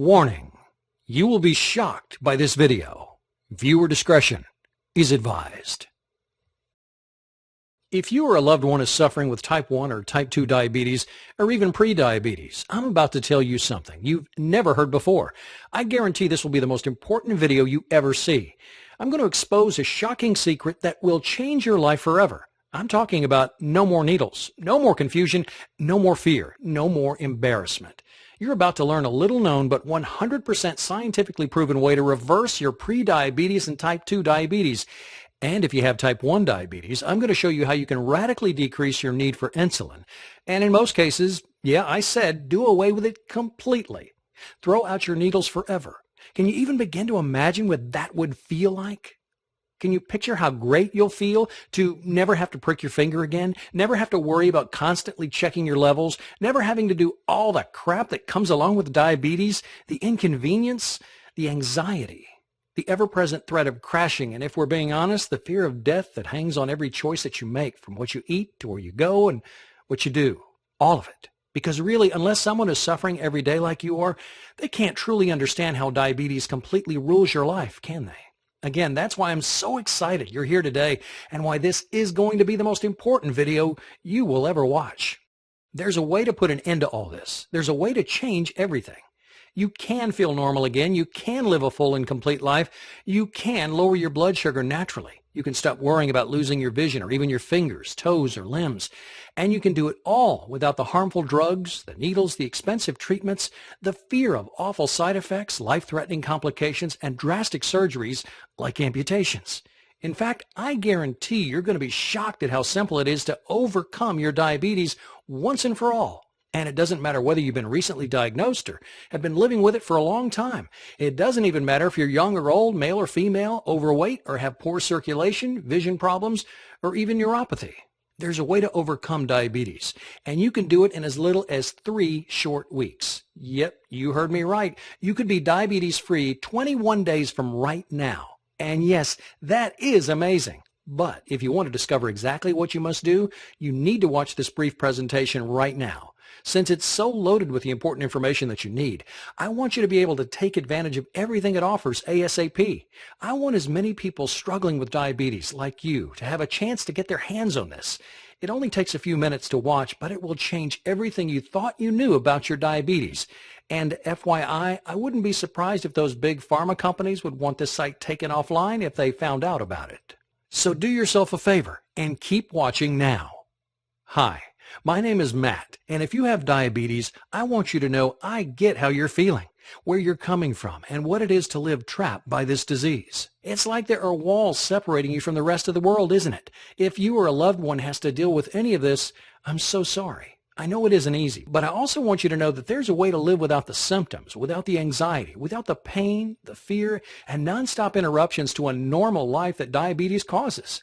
Warning: you will be shocked by this video. Viewer discretion is advised. If you or a loved one is suffering with type 1 or type 2 diabetes, or even pre-diabetes, I'm about to tell you something you've never heard before. I guarantee this will be the most important video you ever see. I'm going to expose a shocking secret that will change your life forever. I'm talking about no more needles, no more confusion, no more fear, no more embarrassment. You're about to learn a little-known but 100% scientifically proven way to reverse your pre-diabetes and type 2 diabetes. And if you have type 1 diabetes, I'm going to show you how you can radically decrease your need for insulin. And in most cases, yeah, I said do away with it completely. Throw out your needles forever. Can you even begin to imagine what that would feel like? Can you picture how great you'll feel to never have to prick your finger again, never have to worry about constantly checking your levels, never having to do all the crap that comes along with diabetes, the inconvenience, the anxiety, the ever-present threat of crashing, and if we're being honest, the fear of death that hangs on every choice that you make, from what you eat to where you go and what you do, all of it. Because really, unless someone is suffering every day like you are, they can't truly understand how diabetes completely rules your life, can they? Again, that's why I'm so excited you're here today and why this is going to be the most important video you will ever watch. There's a way to put an end to all this. There's a way to change everything. You can feel normal again. You can live a full and complete life. You can lower your blood sugar naturally. You can stop worrying about losing your vision or even your fingers, toes, or limbs. And you can do it all without the harmful drugs, the needles, the expensive treatments, the fear of awful side effects, life-threatening complications, and drastic surgeries like amputations. In fact, I guarantee you're going to be shocked at how simple it is to overcome your diabetes once and for all. And it doesn't matter whether you've been recently diagnosed or have been living with it for a long time. It doesn't even matter if you're young or old, male or female, overweight, or have poor circulation, vision problems, or even neuropathy. There's a way to overcome diabetes, and you can do it in as little as 3 short weeks. Yep, you heard me right. You could be diabetes-free 21 days from right now. And yes, that is amazing. But if you want to discover exactly what you must do, you need to watch this brief presentation right now. Since it's so loaded with the important information that you need, I want you to be able to take advantage of everything it offers ASAP. I want as many people struggling with diabetes like you to have a chance to get their hands on this. It only takes a few minutes to watch, but it will change everything you thought you knew about your diabetes. And FYI, I wouldn't be surprised if those big pharma companies would want this site taken offline if they found out about it. So do yourself a favor and keep watching now. Hi. My name is Matt, and if you have diabetes, I want you to know I get how you're feeling, where you're coming from, and what it is to live trapped by this disease. It's like there are walls separating you from the rest of the world, isn't it? If you or a loved one has to deal with any of this, I'm so sorry. I know it isn't easy, but I also want you to know that there's a way to live without the symptoms, without the anxiety, without the pain, the fear, and nonstop interruptions to a normal life that diabetes causes.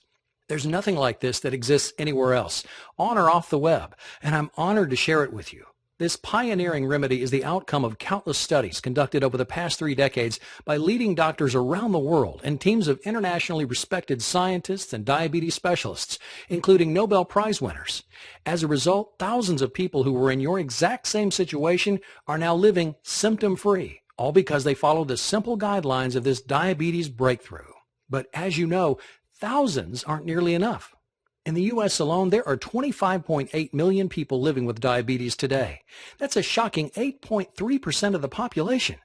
There's nothing like this that exists anywhere else, on or off the web, and I'm honored to share it with you. This pioneering remedy is the outcome of countless studies conducted over the past 3 decades by leading doctors around the world and teams of internationally respected scientists and diabetes specialists, including Nobel Prize winners. As a result, thousands of people who were in your exact same situation are now living symptom-free, all because they followed the simple guidelines of this diabetes breakthrough. But as you know, thousands aren't nearly enough. In the U.S. alone, there are 25.8 million people living with diabetes today. That's a shocking 8.3% of the population.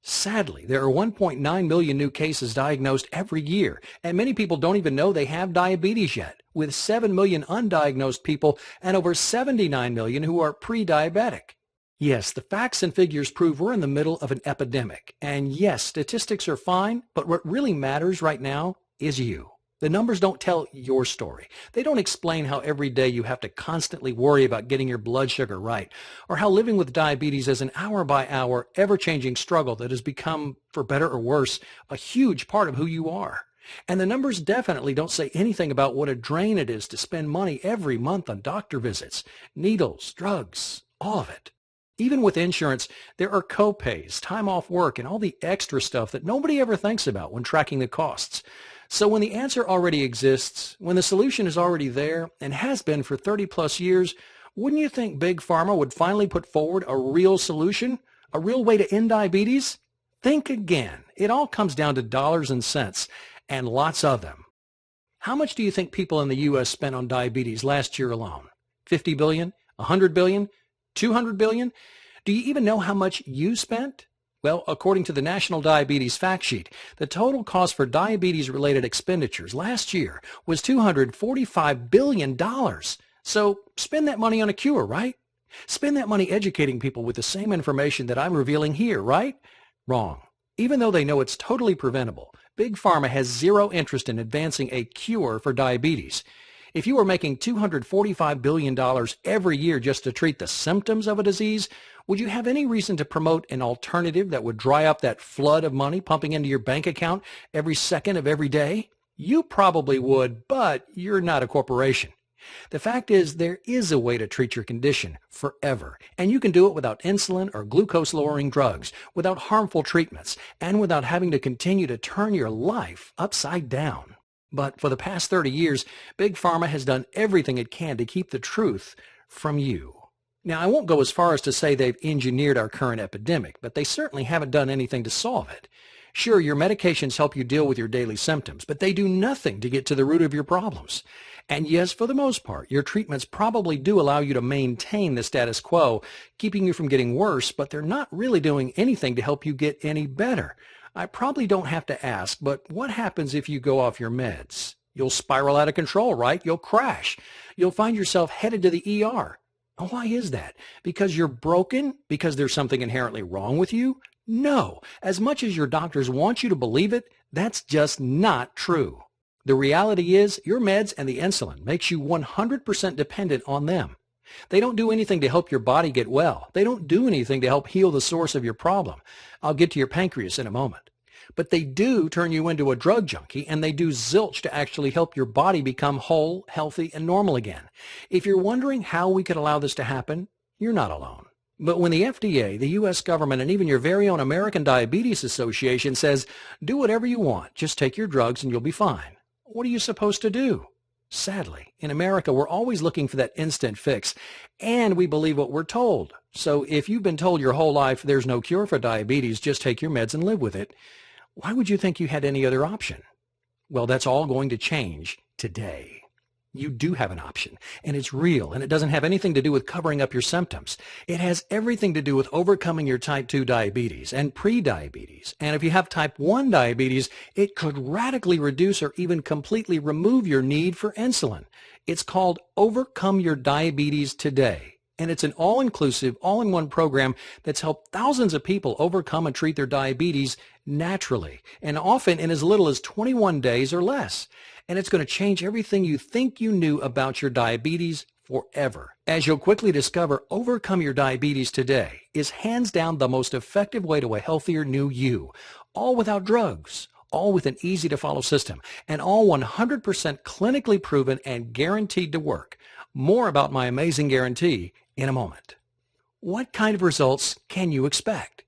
Sadly, there are 1.9 million new cases diagnosed every year, and many people don't even know they have diabetes yet, with 7 million undiagnosed people and over 79 million who are pre-diabetic. Yes, the facts and figures prove we're in the middle of an epidemic. And yes, statistics are fine, but what really matters right now is you. The numbers don't tell your story. They don't explain how every day you have to constantly worry about getting your blood sugar right, or how living with diabetes is an hour-by-hour, ever-changing struggle that has become, for better or worse, a huge part of who you are. And the numbers definitely don't say anything about what a drain it is to spend money every month on doctor visits, needles, drugs, all of it. Even with insurance, there are co-pays, time off work, and all the extra stuff that nobody ever thinks about when tracking the costs. So when the answer already exists, when the solution is already there and has been for 30 plus years, wouldn't you think Big Pharma would finally put forward a real solution? A real way to end diabetes? Think again. It all comes down to dollars and cents, and lots of them. How much do you think people in the U.S. spent on diabetes last year alone? 50 billion? 100 billion? 200 billion? Do you even know how much you spent? Well, according to the National Diabetes Fact Sheet, the total cost for diabetes-related expenditures last year was $245 billion. So spend that money on a cure, right? Spend that money educating people with the same information that I'm revealing here, right? Wrong. Even though they know it's totally preventable, Big Pharma has zero interest in advancing a cure for diabetes. If you were making $245 billion every year just to treat the symptoms of a disease, would you have any reason to promote an alternative that would dry up that flood of money pumping into your bank account every second of every day? You probably would, but you're not a corporation. The fact is, there is a way to treat your condition forever, and you can do it without insulin or glucose-lowering drugs, without harmful treatments, and without having to continue to turn your life upside down. But for the past 30 years, Big Pharma has done everything it can to keep the truth from you. Now, I won't go as far as to say they've engineered our current epidemic, but they certainly haven't done anything to solve it. Sure, your medications help you deal with your daily symptoms, but they do nothing to get to the root of your problems. And yes, for the most part, your treatments probably do allow you to maintain the status quo, keeping you from getting worse, but they're not really doing anything to help you get any better. I probably don't have to ask, but what happens if you go off your meds? You'll spiral out of control, right? You'll crash. You'll find yourself headed to the ER. Why is that? Because you're broken? Because there's something inherently wrong with you? No. As much as your doctors want you to believe it, that's just not true. The reality is your meds and the insulin makes you 100% dependent on them. They don't do anything to help your body get well. They don't do anything to help heal the source of your problem. I'll get to your pancreas in a moment. But they do turn you into a drug junkie, and they do zilch to actually help your body become whole, healthy, and normal again. If you're wondering how we could allow this to happen, you're not alone. But when the FDA, the U.S. government, and even your very own American Diabetes Association says, do whatever you want, just take your drugs and you'll be fine, what are you supposed to do? Sadly, in America, we're always looking for that instant fix, and we believe what we're told. So if you've been told your whole life there's no cure for diabetes, just take your meds and live with it, why would you think you had any other option? Well, that's all going to change today. You do have an option, and it's real, and it doesn't have anything to do with covering up your symptoms. It has everything to do with overcoming your type 2 diabetes and pre-diabetes. And if you have type 1 diabetes, it could radically reduce or even completely remove your need for insulin. It's called Overcome Your Diabetes Today. And it's an all-inclusive, all-in-one program that's helped thousands of people overcome and treat their diabetes naturally, and often in as little as 21 days or less. And it's going to change everything you think you knew about your diabetes forever. As you'll quickly discover, Overcome Your Diabetes Today is hands down the most effective way to a healthier new you, all without drugs, all with an easy-to-follow system, and all 100% clinically proven and guaranteed to work. More about my amazing guarantee in a moment. What kind of results can you expect?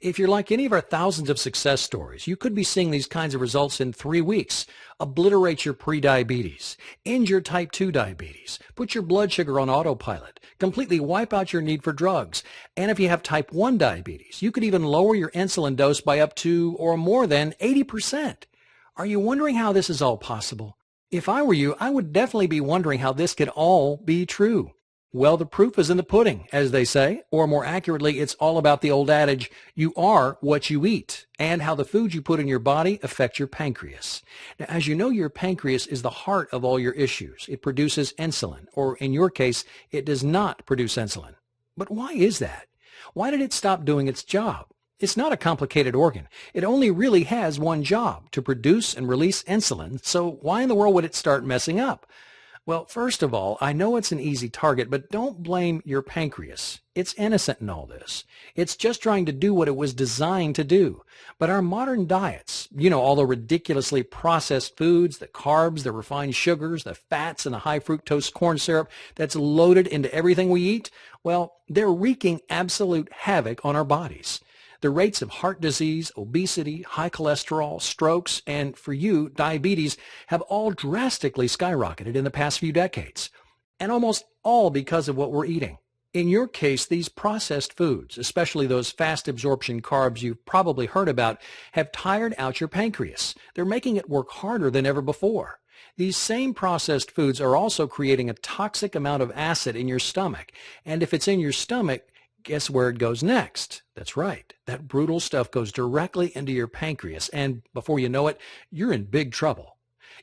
If you're like any of our thousands of success stories, you could be seeing these kinds of results in 3 weeks. Obliterate your prediabetes, end your type 2 diabetes, put your blood sugar on autopilot, completely wipe out your need for drugs. And if you have type 1 diabetes, you could even lower your insulin dose by up to or more than 80%. Are you wondering how this is all possible? If I were you, I would definitely be wondering how this could all be true. Well, the proof is in the pudding, as they say, or more accurately, it's all about the old adage, you are what you eat, and how the foods you put in your body affect your pancreas. Now, as you know, your pancreas is the heart of all your issues. It produces insulin, or in your case, it does not produce insulin. But why is that? Why did it stop doing its job? It's not a complicated organ. It only really has one job, to produce and release insulin, so why in the world would it start messing up? Well, first of all, I know it's an easy target, but don't blame your pancreas. It's innocent in all this. It's just trying to do what it was designed to do. But our modern diets, all the ridiculously processed foods, the carbs, the refined sugars, the fats, and the high fructose corn syrup that's loaded into everything we eat, well, they're wreaking absolute havoc on our bodies. The rates of heart disease, obesity, high cholesterol, strokes, and for you, diabetes have all drastically skyrocketed in the past few decades. And almost all because of what we're eating. In your case, these processed foods, especially those fast absorption carbs you've probably heard about, have tired out your pancreas. They're making it work harder than ever before. These same processed foods are also creating a toxic amount of acid in your stomach. And if it's in your stomach, guess where it goes next? That's right. That brutal stuff goes directly into your pancreas. And before you know it, you're in big trouble.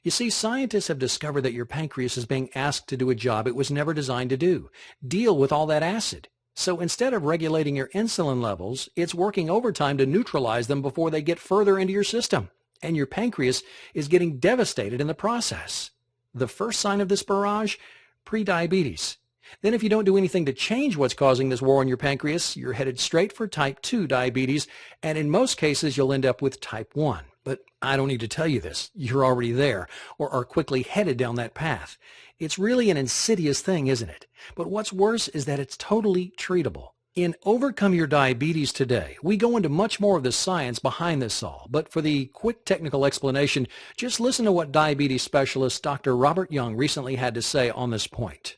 You see, scientists have discovered that your pancreas is being asked to do a job it was never designed to do, deal with all that acid. So instead of regulating your insulin levels, it's working overtime to neutralize them before they get further into your system. And your pancreas is getting devastated in the process. The first sign of this barrage? Prediabetes. Then if you don't do anything to change what's causing this war on your pancreas, you're headed straight for type 2 diabetes, and in most cases you'll end up with type 1. But I don't need to tell you this. You're already there, or are quickly headed down that path. It's really an insidious thing, isn't it? But what's worse is that it's totally treatable. In Overcome Your Diabetes Today, we go into much more of the science behind this all. But for the quick technical explanation, just listen to what diabetes specialist Dr. Robert Young recently had to say on this point.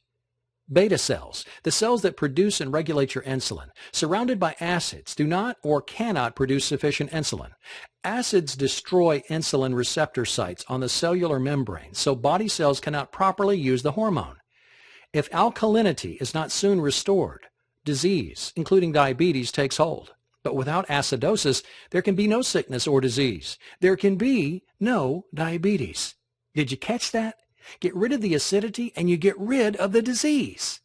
Beta cells, the cells that produce and regulate your insulin, surrounded by acids, do not or cannot produce sufficient insulin. Acids destroy insulin receptor sites on the cellular membrane, so body cells cannot properly use the hormone. If alkalinity is not soon restored, disease, including diabetes, takes hold. But without acidosis, there can be no sickness or disease. There can be no diabetes. Did you catch that? Get rid of the acidity and you get rid of the disease.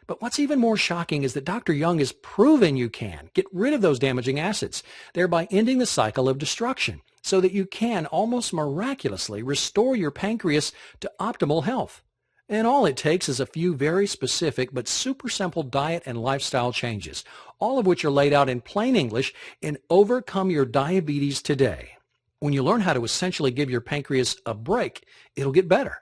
But what's even more shocking is that Dr. Young has proven you can get rid of those damaging acids, thereby ending the cycle of destruction, so that you can almost miraculously restore your pancreas to optimal health. And all it takes is a few very specific but super simple diet and lifestyle changes, all of which are laid out in plain English in Overcome Your Diabetes Today. When you learn how to essentially give your pancreas a break, it'll get better.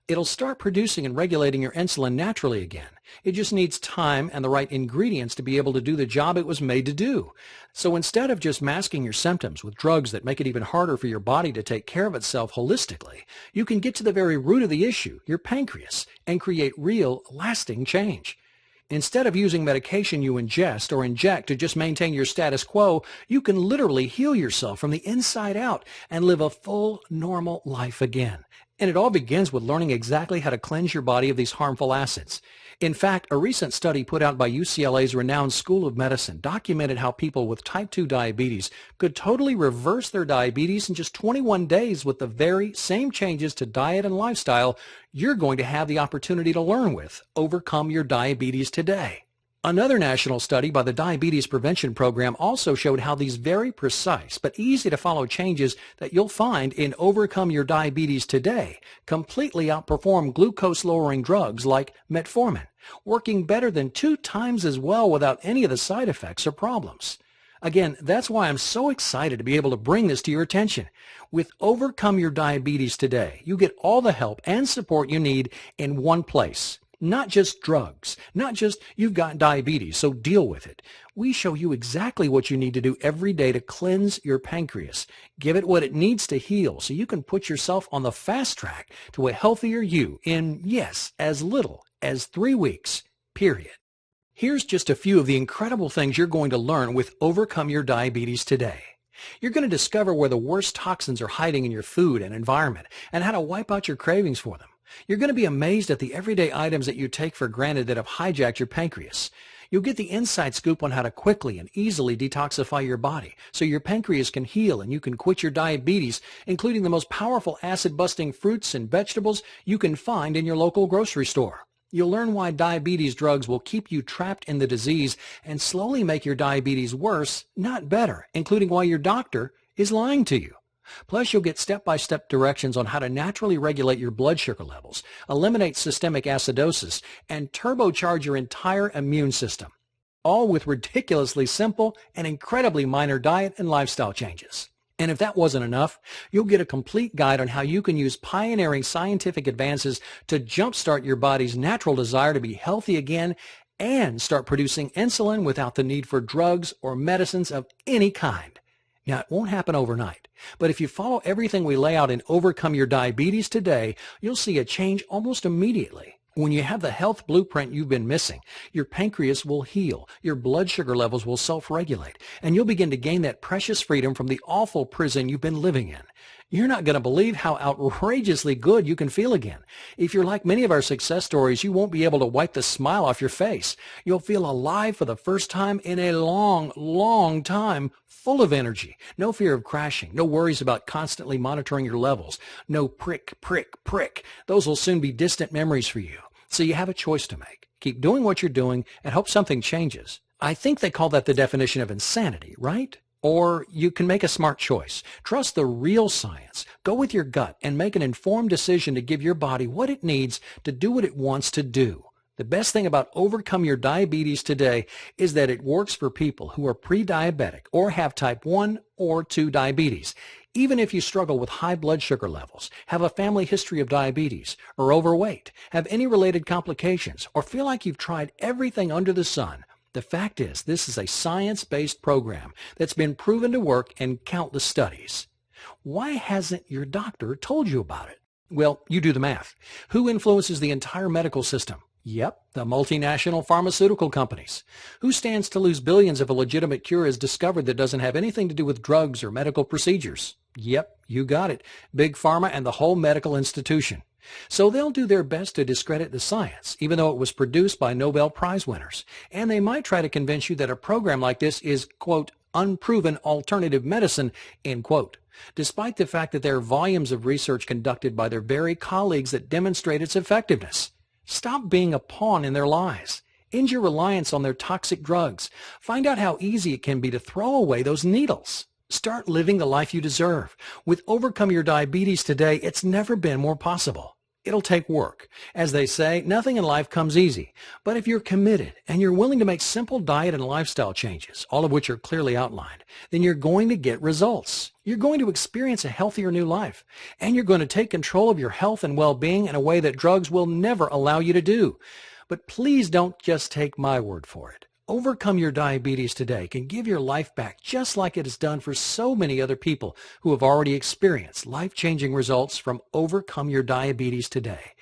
It'll start producing and regulating your insulin naturally again. It just needs time and the right ingredients to be able to do the job it was made to do. So instead of just masking your symptoms with drugs that make it even harder for your body to take care of itself holistically, you can get to the very root of the issue, your pancreas, and create real, lasting change. Instead of using medication you ingest or inject to just maintain your status quo, you can literally heal yourself from the inside out and live a full, normal life again. And it all begins with learning exactly how to cleanse your body of these harmful acids. In fact, a recent study put out by UCLA's renowned School of Medicine documented how people with type 2 diabetes could totally reverse their diabetes in just 21 days with the very same changes to diet and lifestyle you're going to have the opportunity to learn with. Overcome Your Diabetes Today. Another national study by the Diabetes Prevention Program also showed how these very precise but easy to follow changes that you'll find in Overcome Your Diabetes Today completely outperform glucose-lowering drugs like metformin, working better than 2 times as well without any of the side effects or problems. Again, that's why I'm so excited to be able to bring this to your attention. With Overcome Your Diabetes Today, you get all the help and support you need in one place. Not just drugs, not just you've got diabetes, so deal with it. We show you exactly what you need to do every day to cleanse your pancreas. Give it what it needs to heal so you can put yourself on the fast track to a healthier you in, yes, as little as 3 weeks, period. Here's just a few of the incredible things you're going to learn with Overcome Your Diabetes Today. You're going to discover where the worst toxins are hiding in your food and environment and how to wipe out your cravings for them. You're going to be amazed at the everyday items that you take for granted that have hijacked your pancreas. You'll get the inside scoop on how to quickly and easily detoxify your body so your pancreas can heal and you can quit your diabetes, including the most powerful acid-busting fruits and vegetables you can find in your local grocery store. You'll learn why diabetes drugs will keep you trapped in the disease and slowly make your diabetes worse, not better, including why your doctor is lying to you. Plus, you'll get step-by-step directions on how to naturally regulate your blood sugar levels, eliminate systemic acidosis, and turbocharge your entire immune system, all with ridiculously simple and incredibly minor diet and lifestyle changes. And if that wasn't enough, you'll get a complete guide on how you can use pioneering scientific advances to jumpstart your body's natural desire to be healthy again and start producing insulin without the need for drugs or medicines of any kind. Now, it won't happen overnight, but if you follow everything we lay out in Overcome Your Diabetes Today, you'll see a change almost immediately. When you have the health blueprint you've been missing, your pancreas will heal, your blood sugar levels will self-regulate, and you'll begin to gain that precious freedom from the awful prison you've been living in. You're not going to believe how outrageously good you can feel again. If you're like many of our success stories, you won't be able to wipe the smile off your face. You'll feel alive for the first time in a long, long time, full of energy. No fear of crashing, no worries about constantly monitoring your levels, no prick, prick, prick. Those will soon be distant memories for you. So you have a choice to make. Keep doing what you're doing and hope something changes. I think they call that the definition of insanity, right? Or you can make a smart choice. Trust the real science. Go with your gut and make an informed decision to give your body what it needs to do what it wants to do. The best thing about Overcome Your Diabetes today is that it works for people who are pre-diabetic or have type 1 or 2 diabetes. Even if you struggle with high blood sugar levels, have a family history of diabetes, or overweight, have any related complications, or feel like you've tried everything under the sun, the fact is, this is a science-based program that's been proven to work in countless studies. Why hasn't your doctor told you about it? Well, you do the math. Who influences the entire medical system? Yep, the multinational pharmaceutical companies. Who stands to lose billions if a legitimate cure is discovered that doesn't have anything to do with drugs or medical procedures? Yep, you got it. Big Pharma and the whole medical institution. So they'll do their best to discredit the science, even though it was produced by Nobel Prize winners. And they might try to convince you that a program like this is, quote, unproven alternative medicine, end quote, despite the fact that there are volumes of research conducted by their very colleagues that demonstrate its effectiveness. Stop being a pawn in their lies. End your reliance on their toxic drugs. Find out how easy it can be to throw away those needles. Start living the life you deserve. With Overcome Your Diabetes today, it's never been more possible. It'll take work. As they say, nothing in life comes easy. But if you're committed and you're willing to make simple diet and lifestyle changes, all of which are clearly outlined, then you're going to get results. You're going to experience a healthier new life. And you're going to take control of your health and well-being in a way that drugs will never allow you to do. But please don't just take my word for it. Overcome Your Diabetes today can give your life back just like it has done for so many other people who have already experienced life-changing results from Overcome Your Diabetes today.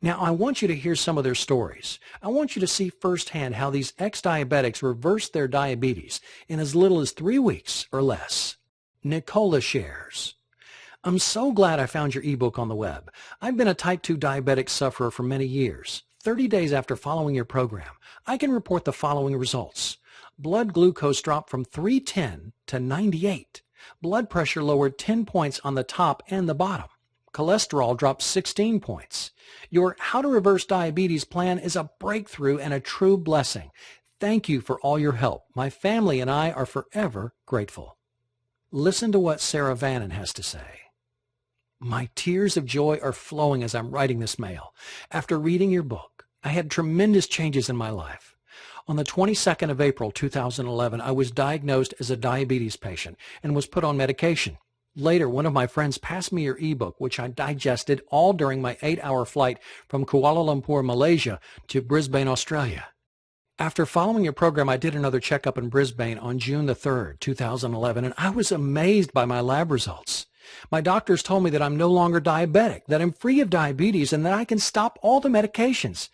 Now, I want you to hear some of their stories. I want you to see firsthand how these ex-diabetics reversed their diabetes in as little as 3 weeks or less. Nicola shares, I'm so glad I found your ebook on the web. I've been a type 2 diabetic sufferer for many years. 30 days after following your program, I can report the following results. Blood glucose dropped from 310 to 98. Blood pressure lowered 10 points on the top and the bottom. Cholesterol dropped 16 points. Your How to Reverse Diabetes plan is a breakthrough and a true blessing. Thank you for all your help. My family and I are forever grateful. Listen to what Sarah Vannon has to say. My tears of joy are flowing as I'm writing this mail. After reading your book, I had tremendous changes in my life. On the 22nd of April 2011, I was diagnosed as a diabetes patient and was put on medication. Later, one of my friends passed me your ebook, which I digested all during my 8-hour flight from Kuala Lumpur, Malaysia to Brisbane, Australia. After following your program, I did another checkup in Brisbane on June the 3rd, 2011, and I was amazed by my lab results. My doctors told me that I'm no longer diabetic, that I'm free of diabetes, and that I can stop all the medications.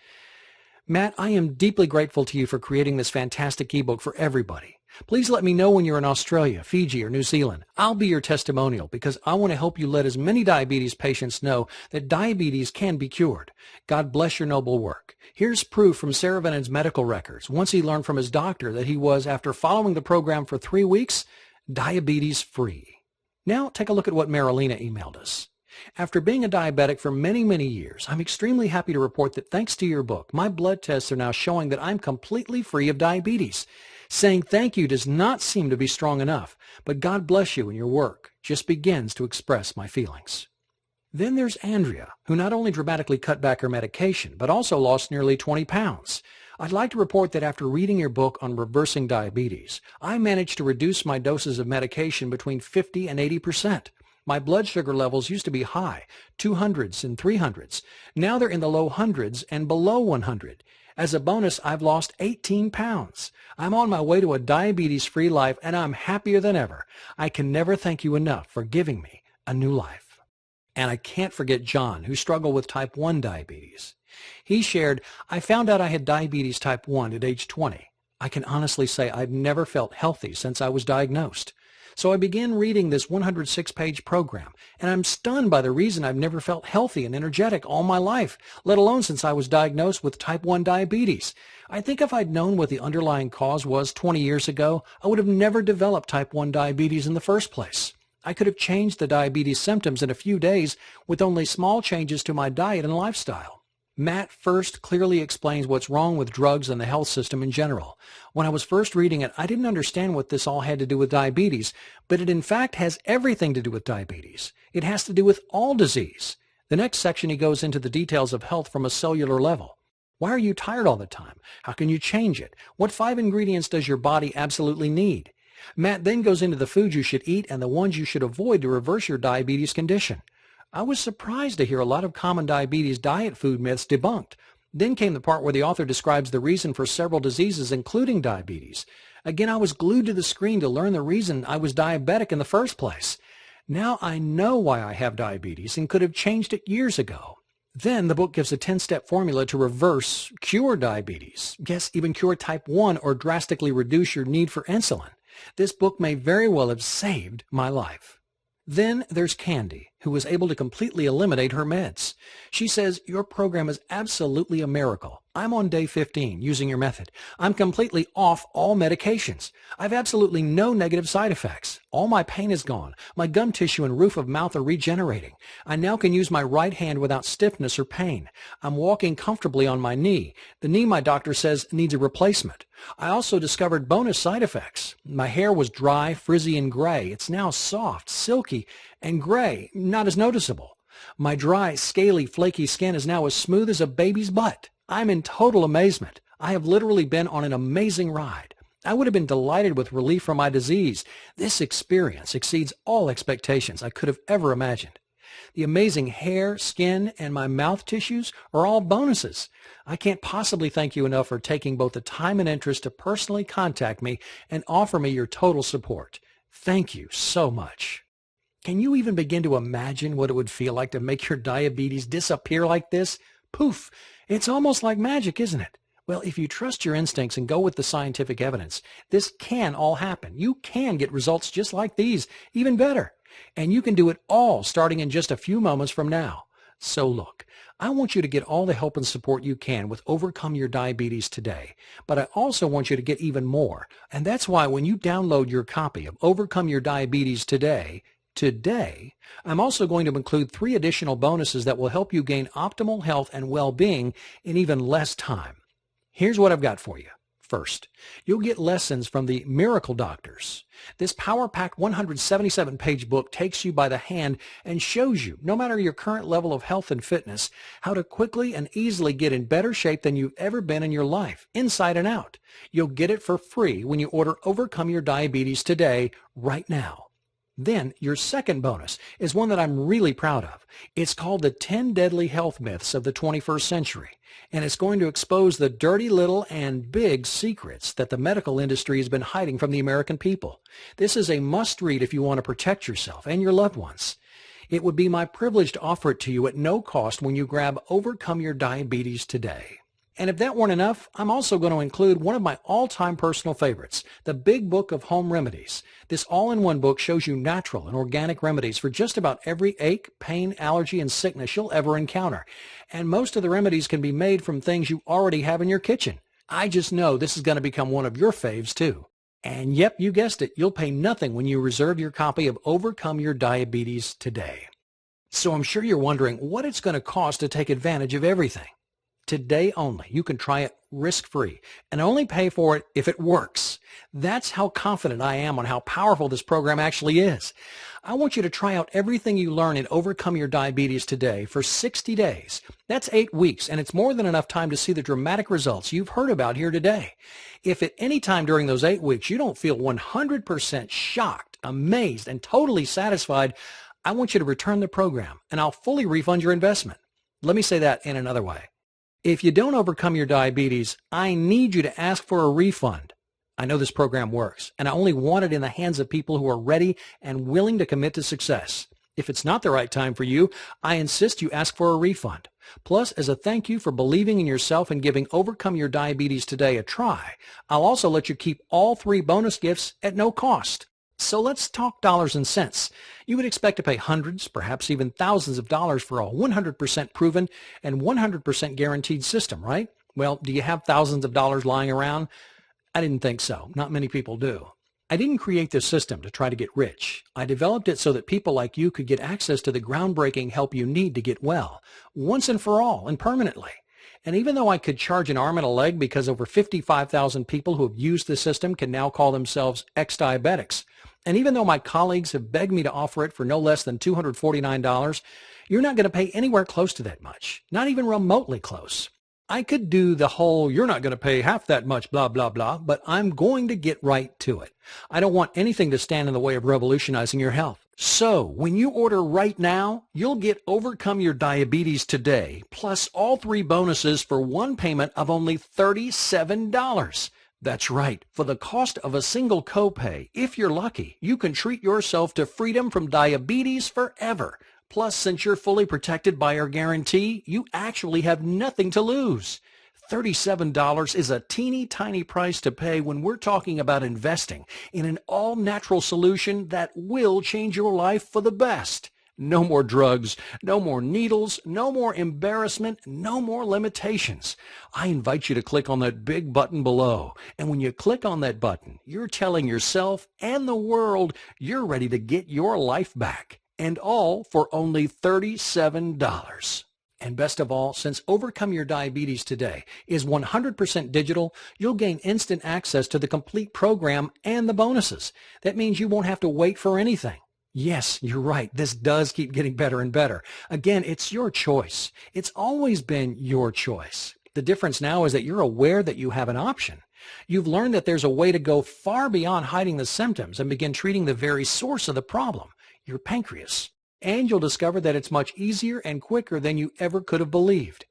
Matt, I am deeply grateful to you for creating this fantastic ebook for everybody. Please let me know when you're in Australia, Fiji, or New Zealand. I'll be your testimonial because I want to help you let as many diabetes patients know that diabetes can be cured. God bless your noble work. Here's proof from Sarah Vannon's medical records. Once he learned from his doctor that he was, after following the program for 3 weeks, diabetes free. Now take a look at what Marilena emailed us. After being a diabetic for many, many years, I'm extremely happy to report that thanks to your book, my blood tests are now showing that I'm completely free of diabetes. Saying thank you does not seem to be strong enough, but God bless you and your work just begins to express my feelings. Then there's Andrea, who not only dramatically cut back her medication, but also lost nearly 20 pounds. I'd like to report that after reading your book on reversing diabetes, I managed to reduce my doses of medication between 50 and 80%. My blood sugar levels used to be high, 200s and 300s. Now they're in the low hundreds and below 100. As a bonus, I've lost 18 pounds. I'm on my way to a diabetes-free life, and I'm happier than ever. I can never thank you enough for giving me a new life. And I can't forget John, who struggled with type 1 diabetes. He shared, "I found out I had diabetes type 1 at age 20. I can honestly say I've never felt healthy since I was diagnosed. So I began reading this 106-page program, and I'm stunned by the reason I've never felt healthy and energetic all my life, let alone since I was diagnosed with type 1 diabetes. I think if I'd known what the underlying cause was 20 years ago, I would have never developed type 1 diabetes in the first place. I could have changed the diabetes symptoms in a few days with only small changes to my diet and lifestyle." Matt first clearly explains what's wrong with drugs and the health system in general. When I was first reading it, I didn't understand what this all had to do with diabetes, but it in fact has everything to do with diabetes. It has to do with all disease. The next section, he goes into the details of health from a cellular level. Why are you tired all the time? How can you change it? What 5 ingredients does your body absolutely need? Matt then goes into the foods you should eat and the ones you should avoid to reverse your diabetes condition. I was surprised to hear a lot of common diabetes diet food myths debunked. Then came the part where the author describes the reason for several diseases, including diabetes. Again, I was glued to the screen to learn the reason I was diabetic in the first place. Now I know why I have diabetes and could have changed it years ago. Then the book gives a 10-step formula to reverse, cure diabetes. Yes, even cure type 1 or drastically reduce your need for insulin. This book may very well have saved my life. Then there's Candy, who was able to completely eliminate her meds. She says, "Your program is absolutely a miracle. I'm on day 15 using your method. I'm completely off all medications. I've absolutely no negative side effects. All my pain is gone. My gum tissue and roof of mouth are regenerating. I now can use my right hand without stiffness or pain. I'm walking comfortably on my knee. The knee, my doctor says, needs a replacement. I also discovered bonus side effects. My hair was dry, frizzy, and gray. It's now soft, silky, and gray, not as noticeable. My dry, scaly, flaky skin is now as smooth as a baby's butt. I'm in total amazement. I have literally been on an amazing ride. I would have been delighted with relief from my disease. This experience exceeds all expectations I could have ever imagined. The amazing hair, skin, and my mouth tissues are all bonuses. I can't possibly thank you enough for taking both the time and interest to personally contact me and offer me your total support. Thank you so much." Can you even begin to imagine what it would feel like to make your diabetes disappear like this? Poof! It's almost like magic, isn't it? Well, if you trust your instincts and go with the scientific evidence, this can all happen. You can get results just like these, even better. And you can do it all starting in just a few moments from now. So look, I want you to get all the help and support you can with Overcome Your Diabetes today. But I also want you to get even more. And that's why when you download your copy of Overcome Your Diabetes today, I'm also going to include 3 additional bonuses that will help you gain optimal health and well-being in even less time. Here's what I've got for you. First, you'll get lessons from the Miracle Doctors. This power-packed 177-page book takes you by the hand and shows you, no matter your current level of health and fitness, how to quickly and easily get in better shape than you've ever been in your life, inside and out. You'll get it for free when you order Overcome Your Diabetes today, right now. Then your second bonus is one that I'm really proud of. It's called the 10 Deadly Health Myths of the 21st Century, and it's going to expose the dirty little and big secrets that the medical industry has been hiding from the American people. This is a must-read if you want to protect yourself and your loved ones. It would be my privilege to offer it to you at no cost when you grab Overcome Your Diabetes today. And if that weren't enough, I'm also going to include one of my all-time personal favorites, the Big Book of Home Remedies. This all-in-one book shows you natural and organic remedies for just about every ache, pain, allergy, and sickness you'll ever encounter. And most of the remedies can be made from things you already have in your kitchen. I just know this is going to become one of your faves, too. And yep, you guessed it, you'll pay nothing when you reserve your copy of Overcome Your Diabetes today. So I'm sure you're wondering what it's going to cost to take advantage of everything. Today only, you can try it risk-free and only pay for it if it works. That's how confident I am on how powerful this program actually is. I want you to try out everything you learn in Overcome Your Diabetes today for 60 days. That's 8 weeks, and it's more than enough time to see the dramatic results you've heard about here today. If at any time during those 8 weeks you don't feel 100% shocked, amazed, and totally satisfied, I want you to return the program, and I'll fully refund your investment. Let me say that in another way. If you don't overcome your diabetes, I need you to ask for a refund. I know this program works, and I only want it in the hands of people who are ready and willing to commit to success. If it's not the right time for you, I insist you ask for a refund. Plus, as a thank you for believing in yourself and giving Overcome Your Diabetes Today a try, I'll also let you keep all 3 bonus gifts at no cost. So let's talk dollars and cents. You would expect to pay hundreds, perhaps even thousands of dollars for a 100% proven and 100% guaranteed system, right? Well, do you have thousands of dollars lying around? I didn't think so. Not many people do. I didn't create this system to try to get rich. I developed it so that people like you could get access to the groundbreaking help you need to get well, once and for all and permanently. And even though I could charge an arm and a leg because over 55,000 people who have used the system can now call themselves ex-diabetics, and even though my colleagues have begged me to offer it for no less than $249, you're not going to pay anywhere close to that much, not even remotely close. I could do the whole, you're not going to pay half that much, blah, blah, blah, but I'm going to get right to it. I don't want anything to stand in the way of revolutionizing your health. So when you order right now, you'll get Overcome Your Diabetes Today, plus all 3 bonuses for one payment of only $37. That's right. For the cost of a single copay, if you're lucky, you can treat yourself to freedom from diabetes forever. Plus, since you're fully protected by our guarantee, you actually have nothing to lose. $37 is a teeny tiny price to pay when we're talking about investing in an all-natural solution that will change your life for the best. No more drugs, no more needles, no more embarrassment, no more limitations. I invite you to click on that big button below. And when you click on that button, you're telling yourself and the world you're ready to get your life back. And all for only $37. And best of all, since Overcome Your Diabetes Today is 100% digital, you'll gain instant access to the complete program and the bonuses. That means you won't have to wait for anything. Yes, you're right. This does keep getting better and better. Again, it's your choice. It's always been your choice. The difference now is that you're aware that you have an option. You've learned that there's a way to go far beyond hiding the symptoms and begin treating the very source of the problem, your pancreas. And you'll discover that it's much easier and quicker than you ever could have believed.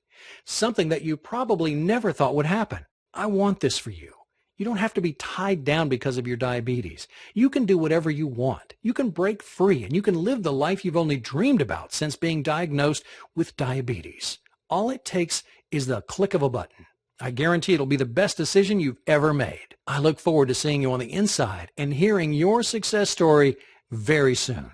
Something that you probably never thought would happen. I want this for you. You don't have to be tied down because of your diabetes. You can do whatever you want. You can break free and you can live the life you've only dreamed about since being diagnosed with diabetes. All it takes is the click of a button. I guarantee it'll be the best decision you've ever made. I look forward to seeing you on the inside and hearing your success story very soon.